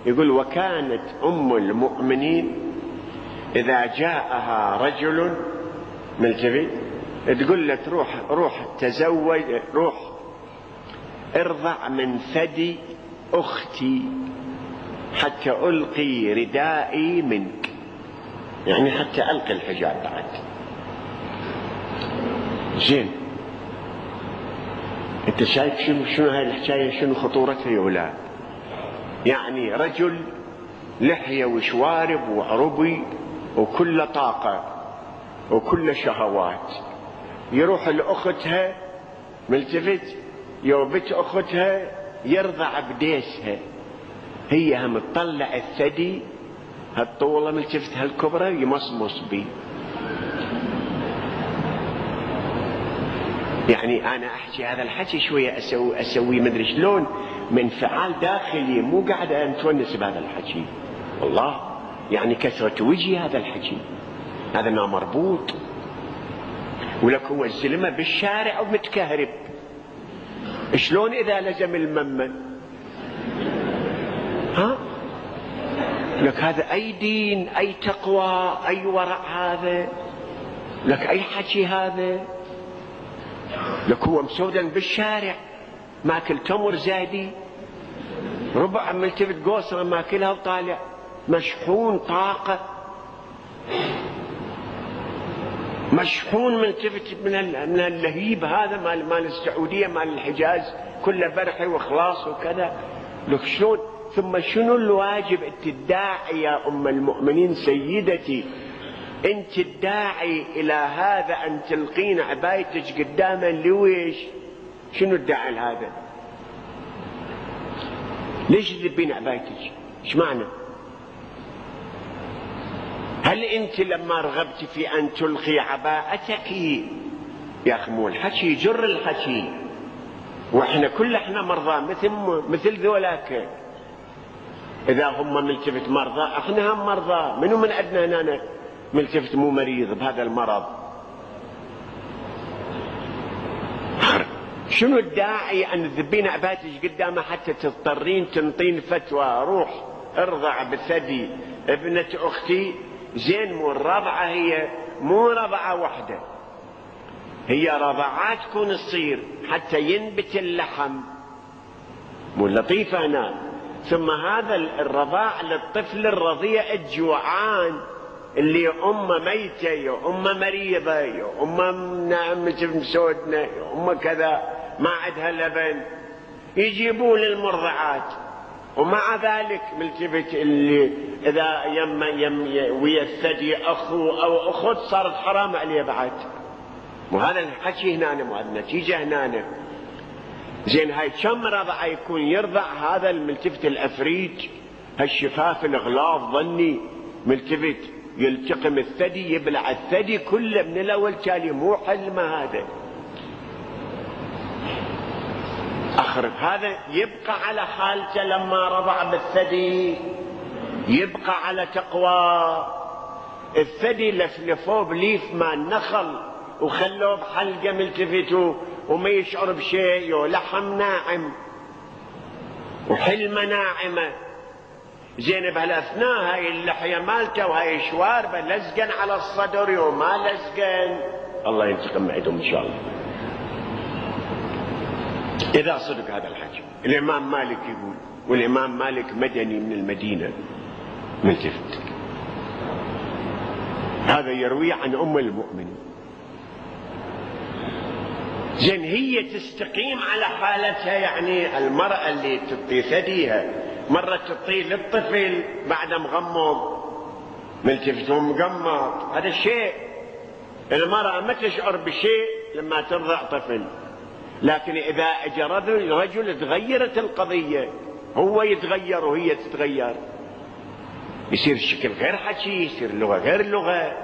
يقول وكانت أم المؤمنين إذا جاءها رجل ملتفت تقول له روح تزوج، روح ارضع من ثدي أختي حتى ألقي ردائي منك، يعني حتى ألقي الحجاب بعد. زين، انت شايف شنو هاي الحكاية، شنو خطورتها يا ولاد؟ يعني رجل لحية وشوارب وعربي وكل طاقة وكل شهوات، يروح لأختها ملتفت يوبت أختها يرضع بديسها، هي هم تطلع الثدي هالطولة ملتفت هالكبرى يمصمص بي. يعني أنا أحكي هذا الحكي شوية أسوي مدري شلون من انفعال داخلي، مو قاعد أتونس بهذا الحكي والله، يعني كثرة وجهي هذا الحكي، هذا ما مربوط. ولك هو الزلمة بالشارع ومتكهرب، شلون إذا لزم الممة؟ ها؟ لك هذا أي دين، أي تقوى، أي ورع هذا؟ لك أي حكي هذا؟ لك هو مسودا بالشارع ماكل تمر زادي، ربع ملتفت قوصرة ماكلها وطالع مشحون طاقة، مشحون ملتفت من اللهيب هذا مال السعودية مال الحجاز، كله برحي وخلاص وكذا. لك شلون؟ ثم شنو الواجب؟ انت الداعي يا ام المؤمنين سيدتي، انت الداعي الى هذا ان تلقين عبايتك قداما لويش؟ شنو الداعي لهذا؟ ليش تذبين عبايتك؟ ايش معنى؟ هل انت لما رغبت في ان تلقي عباءتك يا اخي مو الحكي يجر الحكي، واحنا احنا مرضى مثل ذولاك، اذا هم ملتفت مرضى احنا هم مرضى، منو من عندنا هنا ملتفت مو مريض بهذا المرض؟ شنو الداعي ان تذبين عبايتك قدامه حتى تضطرين تنطين فتوى روح ارضع بثدي ابنة اختي؟ زين، مو الرضعة هي مو رضعة واحدة، هي رضعات تكون تصير حتى ينبت اللحم، مو لطيفة هنا. ثم هذا الرضاع للطفل الرضيع الجوعان اللي أمه ميتة، يا أمه مريضة، يا أمه مسودنة، يا أمه كذا ما عندها لبن، يجيبون المرضعات. ومع ذلك ملتفت اللي إذا ويا الثدي أخو أو أخت صارت حرام عليه بعد. وهذا الحكي هنا، مو هذا النتيجة هنا. زين، هاي كم رضعة يكون يرضع هذا الملتفت الأفريج، هالشفاف الغلاظ ظني ملتفت يلتقم الثدي يبلع الثدي كله من الأول تالي، مو حلمة هذا. أخرب هذا يبقى على حالته لما رضع بالثدي، يبقى على تقوى. الثدي لفلفوه بليف مال نخل وخلوه بحلقة ملتفتوا وما يشعر بشيء، ولحم ناعم وحلمة ناعمة. زين، بهالاثناء هاي اللحية مالته وهاي شواربه لزقن على الصدر وما لزقن، الله ينتقم عندهم ان شاء الله. اذا صدق هذا الحكي، الامام مالك يقول، والامام مالك مدني من المدينة ملتفت، هذا يروي عن ام المؤمنين. زين، هي تستقيم على حالتها، يعني المرأة اللي تعطي ثديها مرة تعطيه للطفل بعد مغمض ملتفت ومغمض، هذا الشيء المرأة ما تشعر بشيء لما ترضع طفل. لكن إذا أجى رجل تغيرت القضية، هو يتغير وهي تتغير، يصير الشكل غير حكي، يصير اللغة غير لغة.